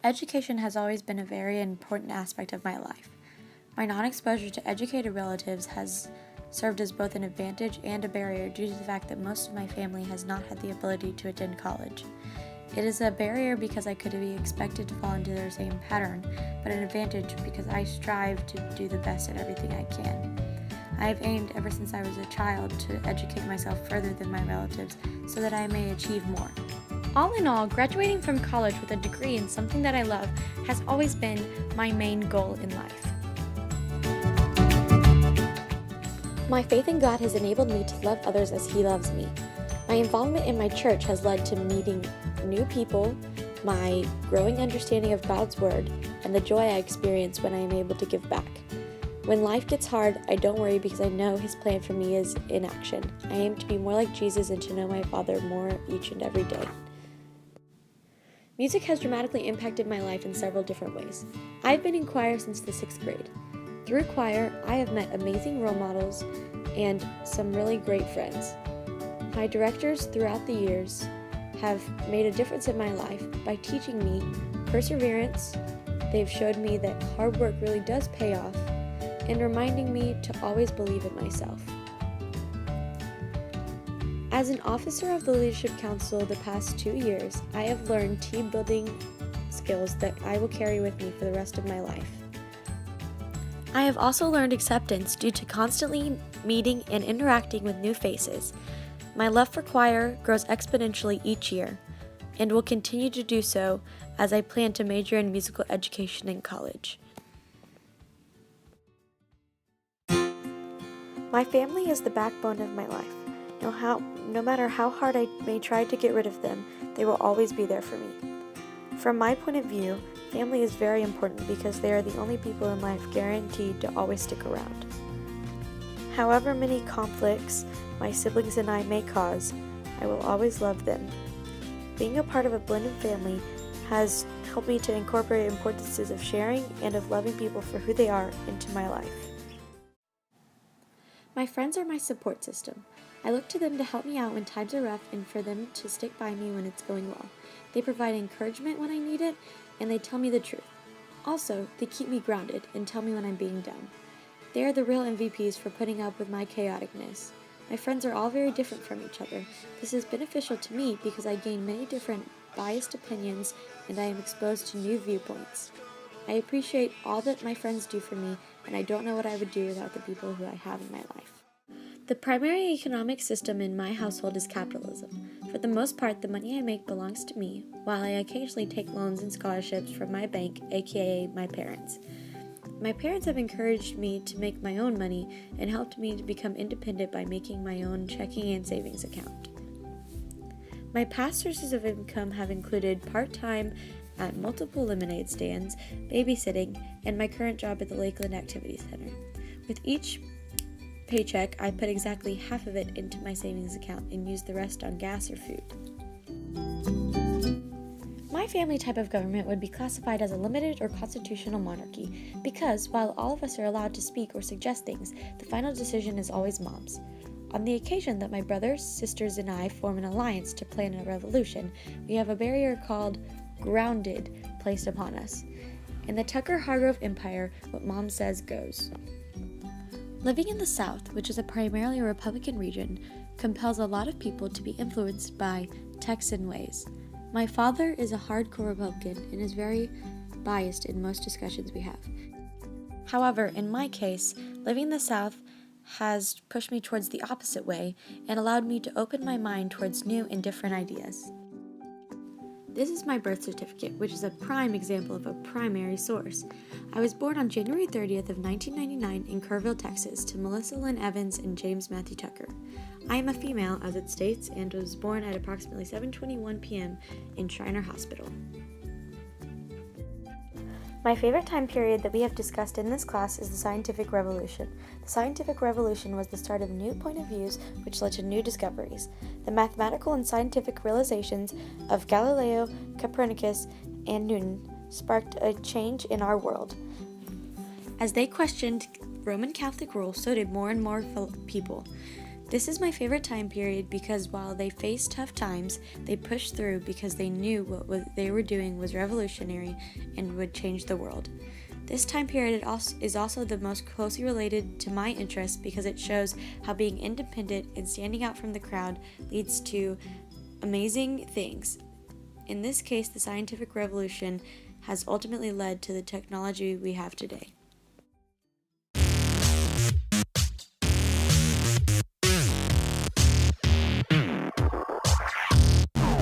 Education has always been a very important aspect of my life. My non-exposure to educated relatives has served as both an advantage and a barrier due to the fact that most of my family has not had the ability to attend college. It is a barrier because I could be expected to fall into their same pattern, but an advantage because I strive to do the best at everything I can. I have aimed ever since I was a child to educate myself further than my relatives so that I may achieve more. All in all, graduating from college with a degree in something that I love has always been my main goal in life. My faith in God has enabled me to love others as He loves me. My involvement in my church has led to meeting new people, my growing understanding of God's Word, and the joy I experience when I am able to give back. When life gets hard, I don't worry because I know His plan for me is in action. I aim to be more like Jesus and to know my Father more each and every day. Music has dramatically impacted my life in several different ways. I've been in choir since the 6th grade. Through choir, I have met amazing role models and some really great friends. My directors throughout the years have made a difference in my life by teaching me perseverance. They've showed me that hard work really does pay off and reminding me to always believe in myself. As an officer of the Leadership Council the past 2 years, I have learned team building skills that I will carry with me for the rest of my life. I have also learned acceptance due to constantly meeting and interacting with new faces. My love for choir grows exponentially each year and will continue to do so as I plan to major in musical education in college. My family is the backbone of my life. No matter how hard I may try to get rid of them, they will always be there for me. From my point of view, family is very important because they are the only people in life guaranteed to always stick around. However many conflicts my siblings and I may cause, I will always love them. Being a part of a blended family has helped me to incorporate importances of sharing and of loving people for who they are into my life. My friends are my support system. I look to them to help me out when times are rough and for them to stick by me when it's going well. They provide encouragement when I need it, and they tell me the truth. Also, they keep me grounded and tell me when I'm being dumb. They are the real MVPs for putting up with my chaoticness. My friends are all very different from each other. This is beneficial to me because I gain many different biased opinions and I am exposed to new viewpoints. I appreciate all that my friends do for me, and I don't know what I would do without the people who I have in my life. The primary economic system in my household is capitalism. For the most part, the money I make belongs to me, while I occasionally take loans and scholarships from my bank, aka my parents. My parents have encouraged me to make my own money and helped me to become independent by making my own checking and savings account. My past sources of income have included part-time at multiple lemonade stands, babysitting, and my current job at the Lakeland Activity Center. With each paycheck, I put exactly half of it into my savings account and use the rest on gas or food. My family type of government would be classified as a limited or constitutional monarchy because, while all of us are allowed to speak or suggest things, the final decision is always Mom's. On the occasion that my brothers, sisters, and I form an alliance to plan a revolution, we have a barrier called grounded placed upon us. In the Tucker-Hargrove Empire, what Mom says goes. Living in the South, which is a primarily Republican region, compels a lot of people to be influenced by Texan ways. My father is a hardcore Republican and is very biased in most discussions we have. However, in my case, living in the South has pushed me towards the opposite way and allowed me to open my mind towards new and different ideas. This is my birth certificate, which is a prime example of a primary source. I was born on January 30th of 1999 in Kerrville, Texas, to Melissa Lynn Evans and James Matthew Tucker. I am a female, as it states, and was born at approximately 7:21 p.m. in Shriner Hospital. My favorite time period that we have discussed in this class is the Scientific Revolution. The Scientific Revolution was the start of new point of views which led to new discoveries. The mathematical and scientific realizations of Galileo, Copernicus, and Newton sparked a change in our world. As they questioned Roman Catholic rule, so did more and more people. This is my favorite time period because while they faced tough times, they pushed through because they knew what they were doing was revolutionary and would change the world. This time period is also the most closely related to my interests because it shows how being independent and standing out from the crowd leads to amazing things. In this case, the scientific revolution has ultimately led to the technology we have today.